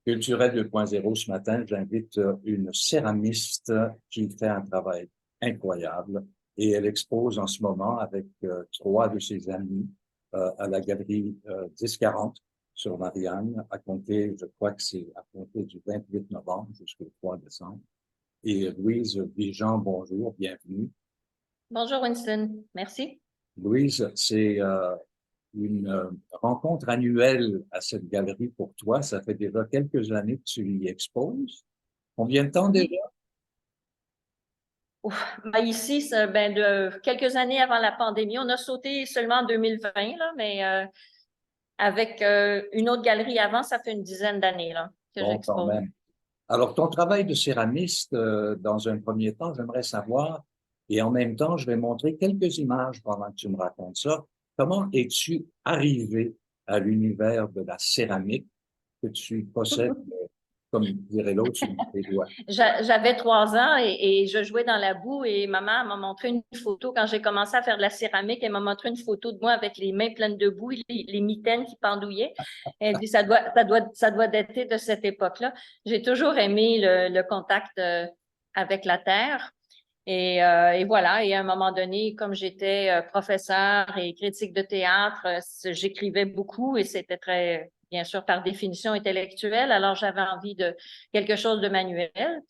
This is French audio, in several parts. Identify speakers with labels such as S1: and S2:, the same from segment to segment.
S1: Culturel 2.0, ce matin, j'invite une céramiste qui fait un travail incroyable et elle expose en ce moment avec trois de ses amis à la galerie 1040 sur Marianne, à compter, je crois que c'est à compter du 28 novembre jusqu'au 3 décembre. Et Louise Vigeant, bonjour, bienvenue.
S2: Bonjour Winston, merci.
S1: Louise, c'est une rencontre annuelle à cette galerie pour toi. Ça fait déjà quelques années que tu y exposes. Combien de temps déjà?
S2: Oui. Ben ici, ben de quelques années avant la pandémie, on a sauté seulement en 2020, là, mais avec une autre galerie avant, ça fait une dizaine d'années là, que
S1: Bon, quand
S2: j'expose.
S1: même. Alors, ton travail de céramiste, dans un premier temps, j'aimerais savoir, et en même temps, je vais montrer quelques images pendant que tu me racontes ça. Comment es-tu arrivé à l'univers de la céramique que tu possèdes, comme dirait l'autre, sur tes doigts?
S2: J'avais 3 ans et je jouais dans la boue et maman m'a montré une photo quand j'ai commencé à faire de la céramique. Elle m'a montré une photo de moi avec les mains pleines de boue, les mitaines qui pendouillaient. Elle dit, ça doit dater de cette époque-là. J'ai toujours aimé le contact avec la terre. Et voilà, et à un moment donné, comme j'étais professeur et critique de théâtre, j'écrivais beaucoup et c'était très, bien sûr, par définition intellectuelle. Alors, j'avais envie de quelque chose de manuel.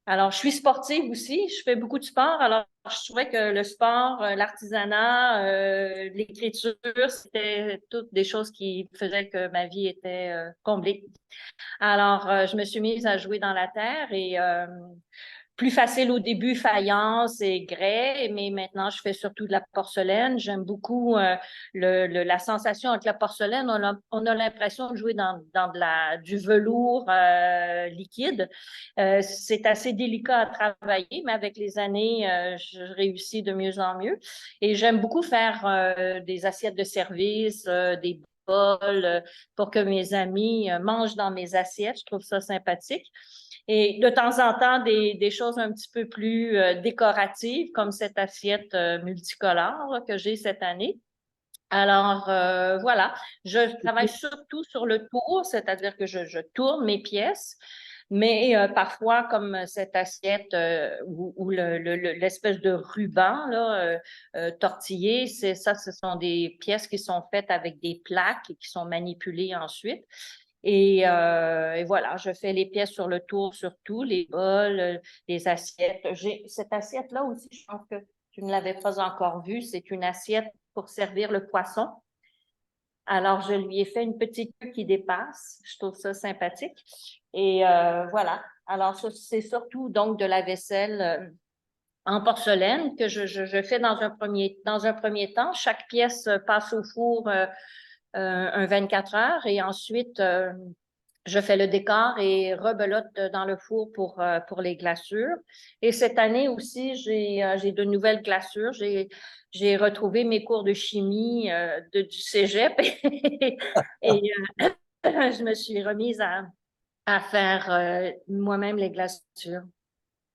S2: Alors, je suis sportive aussi, je fais beaucoup de sport. Alors, je trouvais que le sport, l'artisanat, l'écriture, c'était toutes des choses qui faisaient que ma vie était comblée. Alors, je me suis mise à jouer dans la terre et plus facile au début, faïence et grès, mais maintenant, je fais surtout de la porcelaine. J'aime beaucoup la sensation avec la porcelaine. On a l'impression de jouer dans du velours liquide. C'est assez délicat à travailler, mais avec les années, je réussis de mieux en mieux. Et j'aime beaucoup faire des assiettes de service, des bols pour que mes amis mangent dans mes assiettes. Je trouve ça sympathique. Et de temps en temps, des choses un petit peu plus décoratives, comme cette assiette multicolore là, que j'ai cette année. Alors, voilà, je travaille surtout sur le tour, c'est-à-dire que je tourne mes pièces, mais parfois, comme cette assiette ou l'espèce de ruban là, tortillé, ce sont des pièces qui sont faites avec des plaques et qui sont manipulées ensuite. Et voilà, je fais les pièces sur le tour, surtout les bols, les assiettes. J'ai cette assiette-là aussi, je pense que tu ne l'avais pas encore vue. C'est une assiette pour servir le poisson. Alors, je lui ai fait une petite queue qui dépasse. Je trouve ça sympathique. Et voilà. Alors, c'est surtout donc de la vaisselle en porcelaine que je fais dans un premier temps. Chaque pièce passe au four un 24 heures et ensuite, je fais le décor et rebelote dans le four pour les glaçures. Et cette année aussi, j'ai de nouvelles glaçures. J'ai retrouvé mes cours de chimie du cégep et je me suis remise à faire moi-même les glaçures.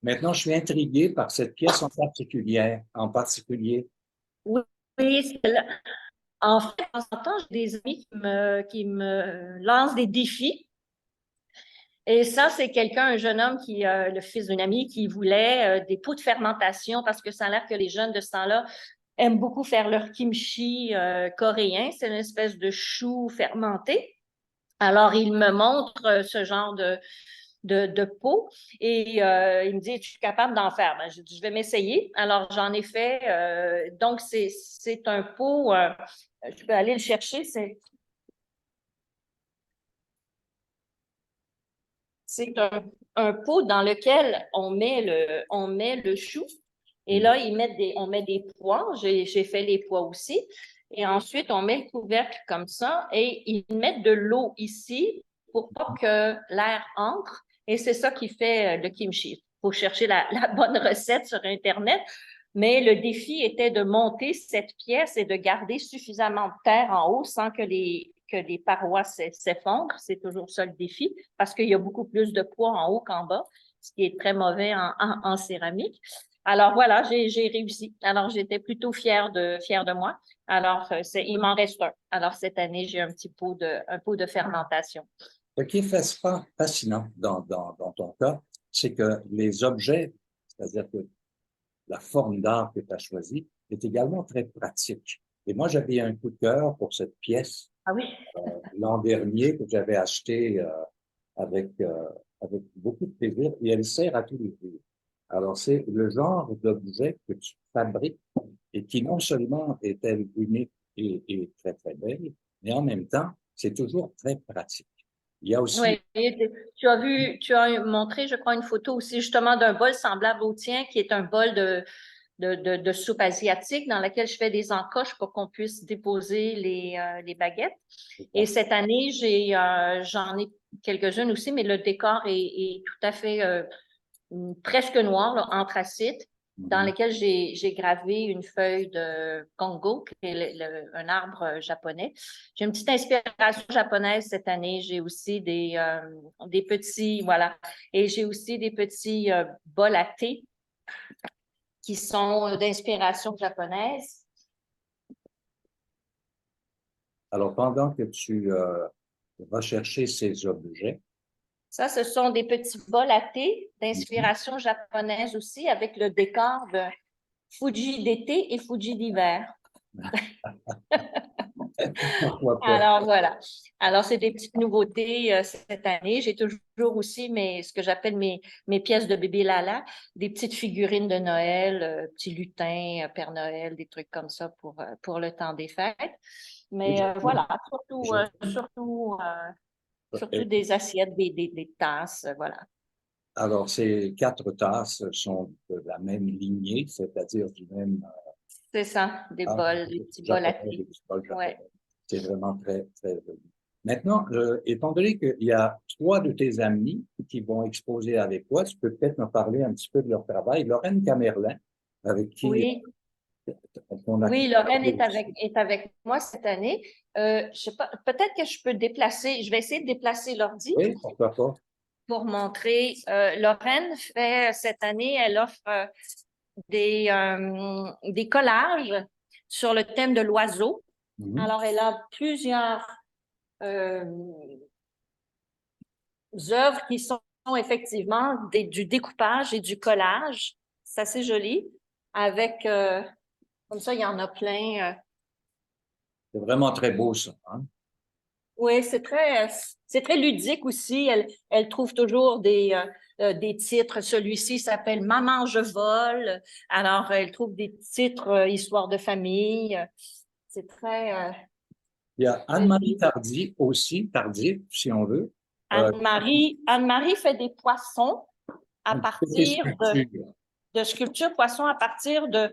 S1: Maintenant, je suis intrigué par cette pièce en particulier.
S2: Oui, oui, en fait, de temps en temps, j'ai des amis qui me lancent des défis. Et ça, c'est quelqu'un, un jeune homme le fils d'une amie, qui voulait des pots de fermentation parce que ça a l'air que les jeunes de ce temps-là aiment beaucoup faire leur kimchi coréen. C'est une espèce de chou fermenté. Alors, il me montre ce genre de pot et il me dit, es-tu capable d'en faire? Ben, je dis, je vais m'essayer. Alors, j'en ai fait. Donc, c'est un pot, je peux aller le chercher, c'est un pot dans lequel on met le chou. Et là, on met des pois. J'ai fait les pois aussi. Et ensuite, on met le couvercle comme ça et ils mettent de l'eau ici pour pas que l'air entre. Et c'est ça qui fait le kimchi. Il faut chercher la bonne recette sur Internet. Mais le défi était de monter cette pièce et de garder suffisamment de terre en haut sans que les parois s'effondrent. C'est toujours ça le défi parce qu'il y a beaucoup plus de poids en haut qu'en bas, ce qui est très mauvais en céramique. Alors voilà, j'ai réussi. Alors j'étais plutôt fière de moi. Alors il m'en reste un. Alors cette année, j'ai un pot de fermentation.
S1: Ce qui est fascinant dans ton cas, c'est que les objets, c'est-à-dire que la forme d'art que tu as choisie, est également très pratique. Et moi, j'avais un coup de cœur pour cette pièce
S2: Ah oui.
S1: l'an dernier que j'avais achetée avec, avec beaucoup de plaisir et elle sert à tous les jours. Alors, c'est le genre d'objet que tu fabriques et qui non seulement est-elle unique et très, très belle, mais en même temps, c'est toujours très pratique. Il y a aussi,
S2: Oui, tu as montré, je crois, une photo aussi justement d'un bol semblable au tien, qui est un bol de soupe asiatique dans laquelle je fais des encoches pour qu'on puisse déposer les baguettes. Et cette année, j'en ai quelques-unes aussi, mais le décor est tout à fait presque noir, là, anthracite, dans lequel j'ai gravé une feuille de Congo, qui est un arbre japonais. J'ai une petite inspiration japonaise cette année. J'ai aussi des petits, voilà, et j'ai aussi des petits bols à thé qui sont d'inspiration japonaise.
S1: alors pendant que tu vas chercher ces objets,
S2: Ça, ce sont des petits bols à thé d'inspiration japonaise aussi, avec le décor de Fuji d'été et Fuji d'hiver.
S1: pourquoi pas?
S2: Alors voilà. Alors, c'est des petites nouveautés cette année. J'ai toujours aussi ce que j'appelle mes pièces de bébé Lala, des petites figurines de Noël, petits lutins, Père Noël, des trucs comme ça pour le temps des fêtes.
S1: Et
S2: Mais
S1: je
S2: voilà,
S1: je
S2: surtout des assiettes, des tasses, voilà.
S1: alors, ces quatre tasses sont de la même lignée, c'est-à-dire du même
S2: C'est ça, des
S1: art
S2: bols, des petits bols à
S1: japonais,
S2: thé.
S1: des symboles
S2: Ouais.
S1: japonais. C'est vraiment très, très joli. Maintenant, étant donné qu'il y a trois de tes amis qui vont exposer avec toi, tu peux peut-être me parler un petit peu de leur travail. Lorraine Camerlin, avec qui
S2: Oui,
S1: on a
S2: oui, Lorraine
S1: travaillé aussi.
S2: est avec moi cette année. Je sais pas, peut-être que je peux déplacer, je vais essayer de déplacer l'ordi
S1: Oui, pourquoi pas?
S2: pour montrer. Lorraine fait cette année, elle offre des collages sur le thème de l'oiseau.
S1: Mhm.
S2: Alors, elle a plusieurs euh, œuvres qui sont effectivement du découpage et du collage. C'est assez joli. Avec, comme ça, il y en a plein.
S1: C'est vraiment très beau, ça. Hein?
S2: Oui, c'est très ludique aussi. Elle trouve toujours des titres. Celui-ci s'appelle Maman, je vole. Alors, elle trouve des titres Histoire de famille. C'est
S1: Il y a
S2: très
S1: Anne-Marie
S2: joli.
S1: Tardy aussi, Tardif, si on veut. Euh,
S2: Anne-Marie fait des poissons à
S1: Côté
S2: partir
S1: sculpture.
S2: de sculptures poissons à partir de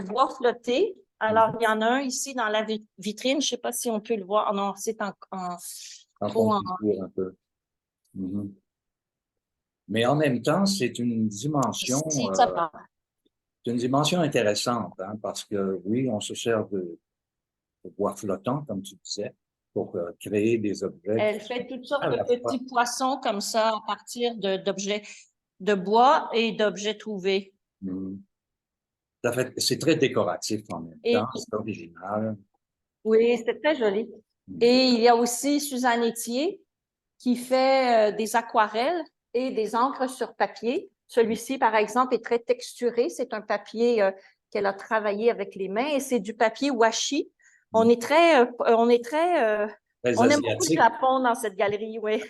S2: bois flotté. Alors, il y en a un ici dans la vitrine. Je ne sais pas si on peut le voir. Ah non, c'est
S1: En
S2: trop en.
S1: confiture un peu. Mhm. Mais en même temps,
S2: Si, ça part.
S1: c'est une dimension intéressante, hein, parce que oui, on se sert de bois flottant, comme tu disais, pour créer des objets
S2: Elle fait toutes sortes
S1: à
S2: de
S1: la fois.
S2: petits poissons comme ça à partir d'objets de bois et d'objets trouvés.
S1: Mhm. C'est très décoratif en même
S2: Et
S1: temps, c'est original.
S2: oui, c'est très joli.
S1: Mhm.
S2: Et il y a aussi Suzanne Etier qui fait des aquarelles et des encres sur papier. Celui-ci, par exemple, est très texturé. C'est un papier qu'elle a travaillé avec les mains et c'est du papier washi.
S1: Mhm. Très
S2: On aime beaucoup le
S1: asiatique.
S2: Japon dans cette galerie, oui.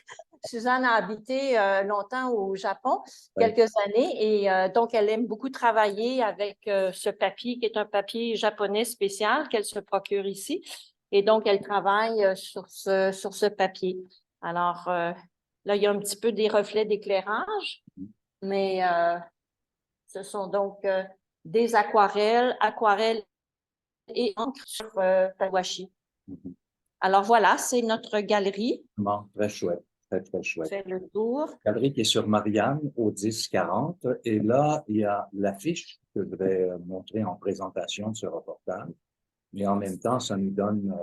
S2: Suzanne a habité longtemps au Japon,
S1: Oui.
S2: quelques années, et donc elle aime beaucoup travailler avec ce papier qui est un papier japonais spécial qu'elle se procure ici. Et donc, elle travaille sur ce papier. Alors, là, il y a un petit peu des reflets d'éclairage, mais ce sont donc des aquarelles et encre sur tawashi.
S1: Mhm.
S2: Alors voilà, c'est notre galerie.
S1: Vraiment très chouette, très, très chouette.
S2: Fait le tour.
S1: Galerie qui est sur Marianne au 1040. Et là, il y a l'affiche que je vais montrer en présentation de ce reportage. Mais en même temps, ça nous donne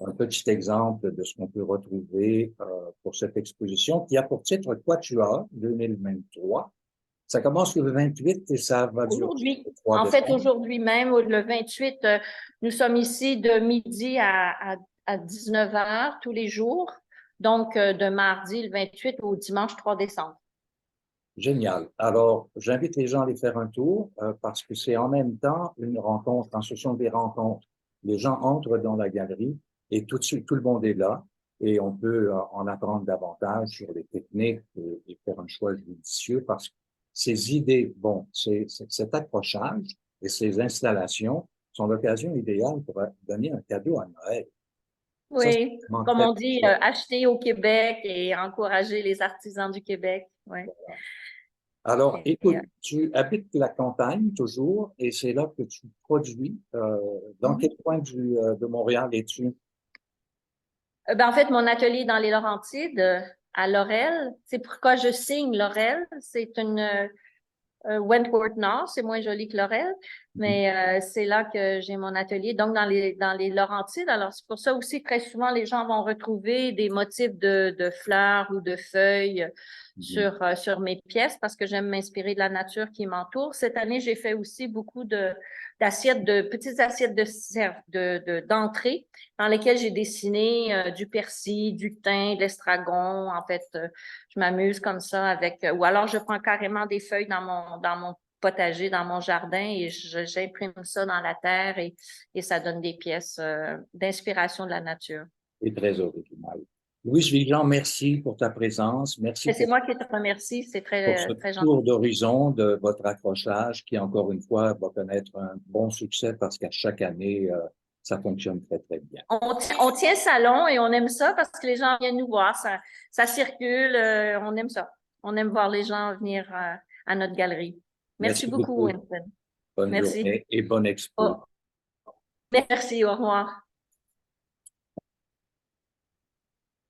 S1: un petit exemple de ce qu'on peut retrouver pour cette exposition qui a pour titre Quatuor 2023. Ça commence le 28 et ça va durer
S2: Aujourd'hui,
S1: le 3
S2: en fait,
S1: décembre.
S2: aujourd'hui même, le 28, nous sommes ici de midi à 19 heures tous les jours. Donc, de mardi le 28 au dimanche 3 décembre.
S1: Génial. Alors, j'invite les gens à aller faire un tour parce que c'est en même temps une rencontre. Quand ce sont des rencontres, les gens entrent dans la galerie et tout de suite, tout le monde est là et on peut en apprendre davantage sur les techniques et faire un choix judicieux parce que ces idées, bon, cet accrochage et ces installations sont l'occasion idéale pour donner un cadeau à Noël. Ça, c'est
S2: Oui,
S1: vraiment
S2: comme
S1: très
S2: on dit,
S1: chouette.
S2: acheter au Québec et encourager les artisans du Québec. Ouais.
S1: Alors,
S2: Et,
S1: écoute, tu habites la campagne toujours et c'est là que tu produis. Dans quel coin de Montréal es-tu?
S2: ben, en fait, mon atelier est dans les Laurentides, à Laurel. C'est pourquoi je signe Laurel. C'est une Wentworth Nord, c'est moins joli que Laurel, mais c'est là que j'ai mon atelier, donc dans les Laurentides. Alors, c'est pour ça aussi, très souvent, les gens vont retrouver des motifs de fleurs ou de feuilles sur mes pièces parce que j'aime m'inspirer de la nature qui m'entoure. Cette année, j'ai fait aussi beaucoup petites assiettes d'entrée dans lesquelles j'ai dessiné du persil, du thym, de l'estragon. En fait, je m'amuse comme ça avec, ou alors je prends carrément des feuilles dans mon potager, dans mon jardin et j'imprime ça dans la terre et ça donne des pièces d'inspiration de la nature.
S1: C'est très original. Louise Vigeant, merci pour ta présence. Merci
S2: Et c'est
S1: pour
S2: moi qui te remercie, c'est
S1: ce
S2: très gentil.
S1: tour d'horizon de votre accrochage qui, encore une fois, va connaître un bon succès parce qu'à chaque année, ça fonctionne très, très bien.
S2: On tient salon et on aime ça parce que les gens viennent nous voir, ça circule, on aime ça. On aime voir les gens venir à notre galerie. Merci
S1: Merci
S2: beaucoup,
S1: beaucoup.
S2: Winston.
S1: Bonne
S2: Merci.
S1: journée et bonne expo.
S2: Oh, merci, au revoir.